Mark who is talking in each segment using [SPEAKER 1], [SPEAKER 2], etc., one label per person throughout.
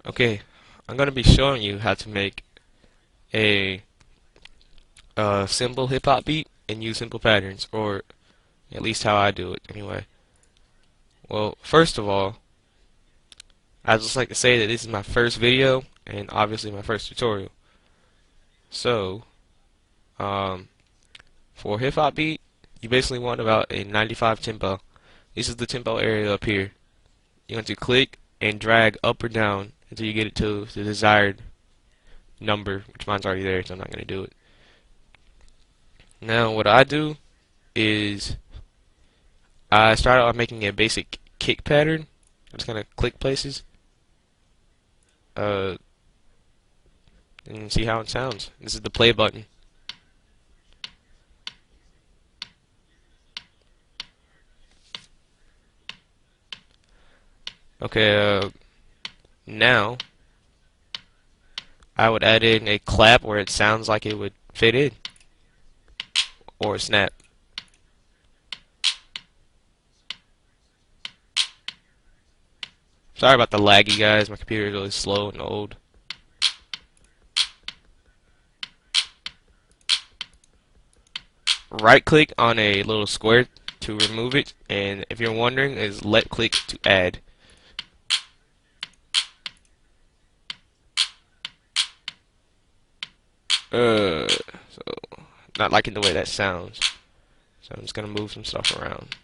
[SPEAKER 1] Okay, I'm gonna be showing you how to make a simple hip hop beat and use simple patterns, or at least how I do it anyway. Well, first of all, I'd just like to say that this is my first video and obviously my first tutorial. So, um, for a hip hop beat, you basically want about a 95 tempo. This is the tempo area up here. You're going to click and drag up or down until you get it to the desired number, which mine's already there, so I'm not going to do it. Now, what I do is I started off making a basic kick pattern. I'm just gonna click places, uh, and see how it sounds. This is the play button. Okay, now I would add in a clap where it sounds like it would fit in, or a snap. Sorry about the laggy, guys. My computer is really slow and old. Right click on a little square to remove it, and if you're wondering, is left click to add. So not liking the way that sounds. So I'm just gonna move some stuff around.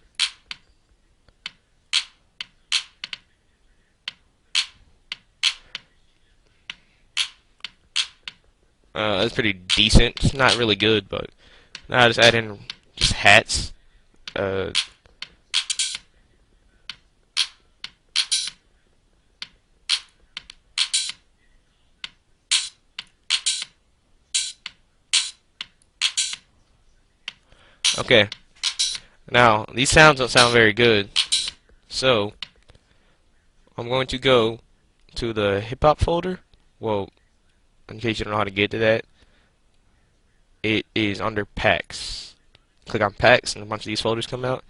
[SPEAKER 1] That's pretty decent. It's not really good, but now I just add in just hats. Uh, okay. Now these sounds don't sound very good, so I'm going to go to the hip hop folder. Well, in case you don't know how to get to that, it is under packs. Click on packs, and a bunch of these folders come out.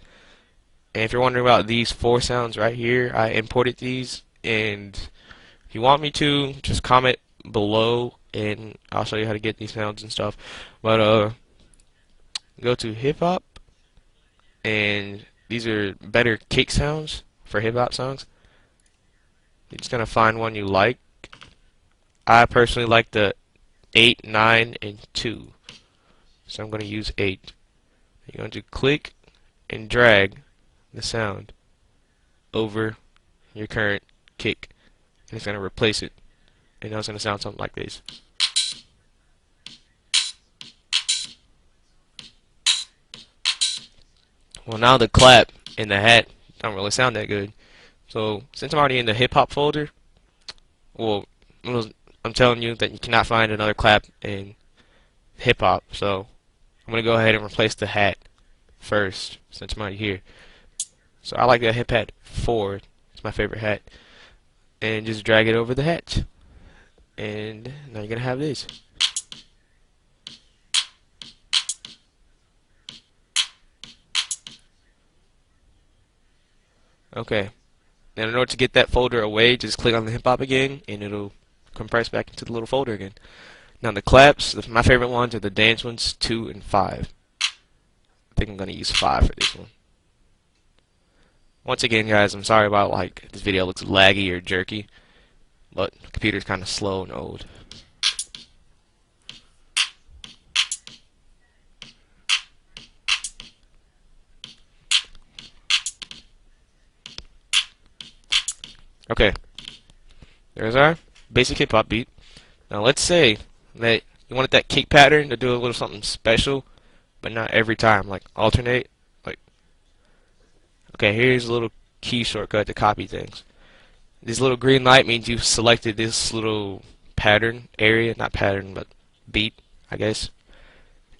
[SPEAKER 1] And if you're wondering about these four sounds right here, I imported these, and if you want me to, just comment below, and I'll show you how to get these sounds and stuff. But go to hip hop, and these are better kick sounds for hip hop songs. You're just gonna find one you like. I personally like the 8, 9, and 2, so I'm gonna use 8. You're going to click and drag the sound over your current kick, and it's gonna replace it, and now it's gonna sound something like this. Well, now the clap and the hat don't really sound that good. So since I'm already in the hip hop folder, well, I'm telling you that you cannot find another clap in hip hop. So I'm gonna go ahead and replace the hat first since I'm already here. So I like the hip hat 4. It's my favorite hat, and just drag it over the hat, and now you're gonna have this. Okay. Now in order to get that folder away, just click on the hip hop again, and it'll compress back into the little folder again. Now the claps, my favorite ones are the dance ones, 2 and 5. I think I'm gonna use 5 for this one. Once again, guys, I'm sorry about like this video looks laggy or jerky, but the computer's kind of slow and old. Okay, there's our basic hip hop beat. Now let's say that you wanted that kick pattern to do a little something special, but not every time, like alternate. Like, okay, here's a little key shortcut to copy things. This little green light means you've selected this little pattern area, not pattern, but beat, I guess.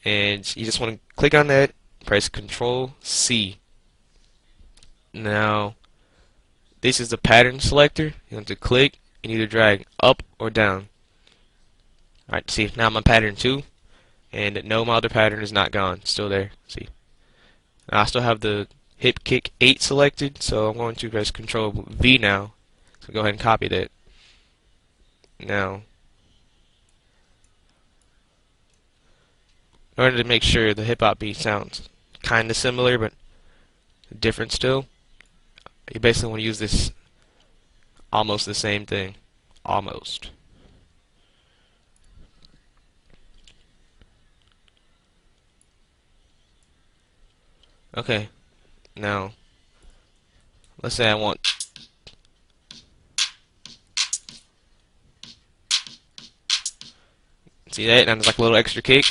[SPEAKER 1] And you just want to click on that, press Control C. Now, this is the pattern selector. You want to click and either drag up or down. Alright, see, now my pattern 2, and no, my other pattern is not gone, it's still there. See, now I still have the hip kick 8 selected, so I'm going to press Control V now. So go ahead and copy that. Now, in order to make sure the hip hop beat sounds kind of similar but different still, you basically want to use this almost the same thing. Almost. Okay, now, let's say I want. See that? Now there's like a little extra kick.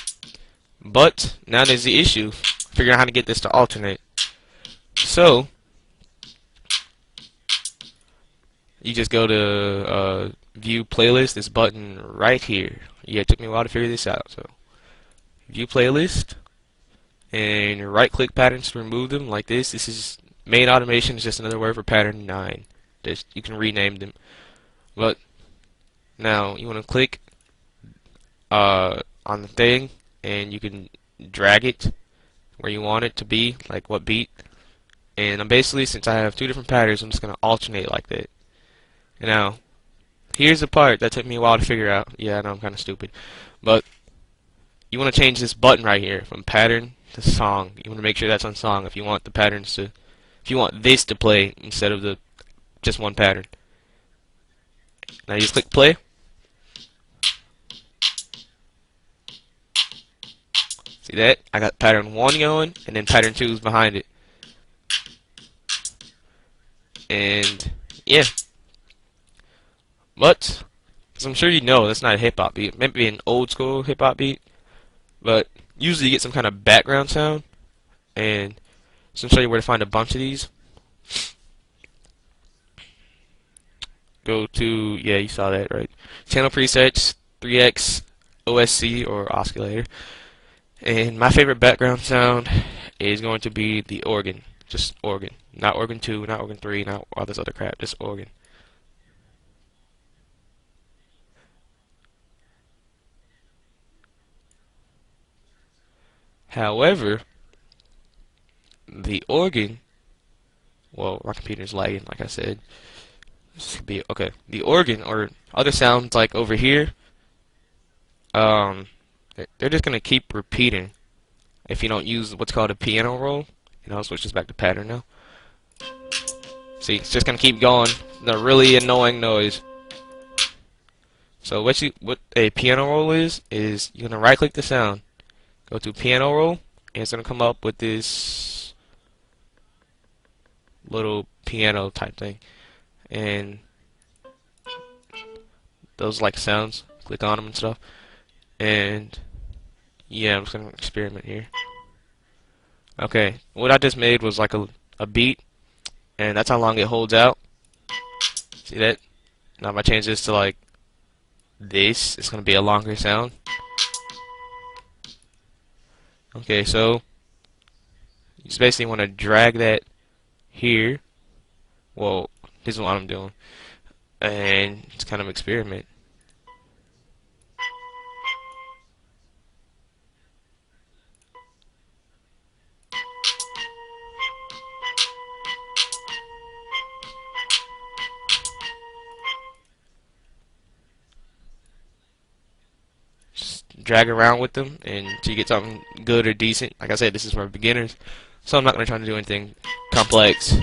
[SPEAKER 1] But, now there's the issue. Figure out how to get this to alternate. So, you just go to view playlist, this button right here. Yeah, it took me a while to figure this out. So, view playlist, and right click patterns to remove them like this. This is main automation is just another word for pattern 9. Just, you can rename them. But, now you want to click on the thing, and you can drag it where you want it to be, like what beat. And I'm basically, since I have two different patterns, I'm just going to alternate like that. And now, here's the part that took me a while to figure out. Yeah, I know I'm kind of stupid. But, you want to change this button right here from pattern to song. You want to make sure that's on song if you want the patterns to, if you want this to play instead of the just one pattern. Now you just click play. See that? I got pattern 1 going, and then pattern 2 is behind it. And, yeah. But, as I'm sure you know, that's not a hip-hop beat. It might be an old-school hip-hop beat. But, usually you get some kind of background sound. And, so I'm show you where to find a bunch of these. Go to, yeah, you saw that, right? Channel presets, 3x, OSC, or oscillator. And my favorite background sound is going to be the organ. Just organ. Not organ 2, not organ 3, not all this other crap. Just organ. However, the organ, well, my computer's lagging, like I said. This could be, okay. The organ, or other sounds like over here, they're just going to keep repeating if you don't use what's called a piano roll. And I'll switch this back to pattern now. See, it's just going to keep going. The really annoying noise. So what a piano roll is you're going to right click the sound, go to piano roll, and it's going to come up with this little piano type thing. And those like sounds, click on them and stuff. And yeah, I'm just going to experiment here. Okay, what I just made was like a beat, and that's how long it holds out. See that? Now if I change this to like this, it's going to be a longer sound. Okay, so you just basically want to drag that here. Well, this is what I'm doing, and it's kind of experiment. Drag around with them until you get something good or decent. Like I said, this is for beginners, so I'm not going to try to do anything complex.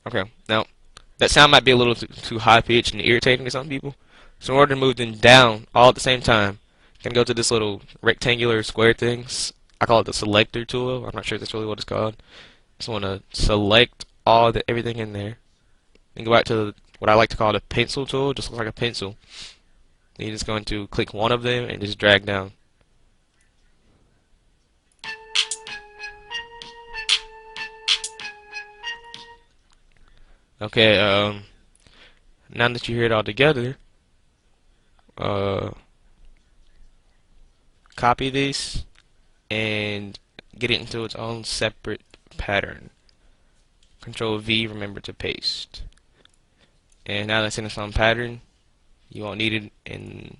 [SPEAKER 1] Okay, now that sound might be a little too high pitched and irritating to some people. So in order to move them down all at the same time, you can go to this little rectangular square things. I call it the selector tool. I'm not sure that's really what it's called. Just want to select everything in there. Then go back to what I like to call the pencil tool. Just looks like a pencil. Then you're just going to click one of them and just drag down. Okay, now that you hear it all together, copy this and get it into its own separate pattern. Control V, remember to paste. And now that's in its own pattern, you won't need it in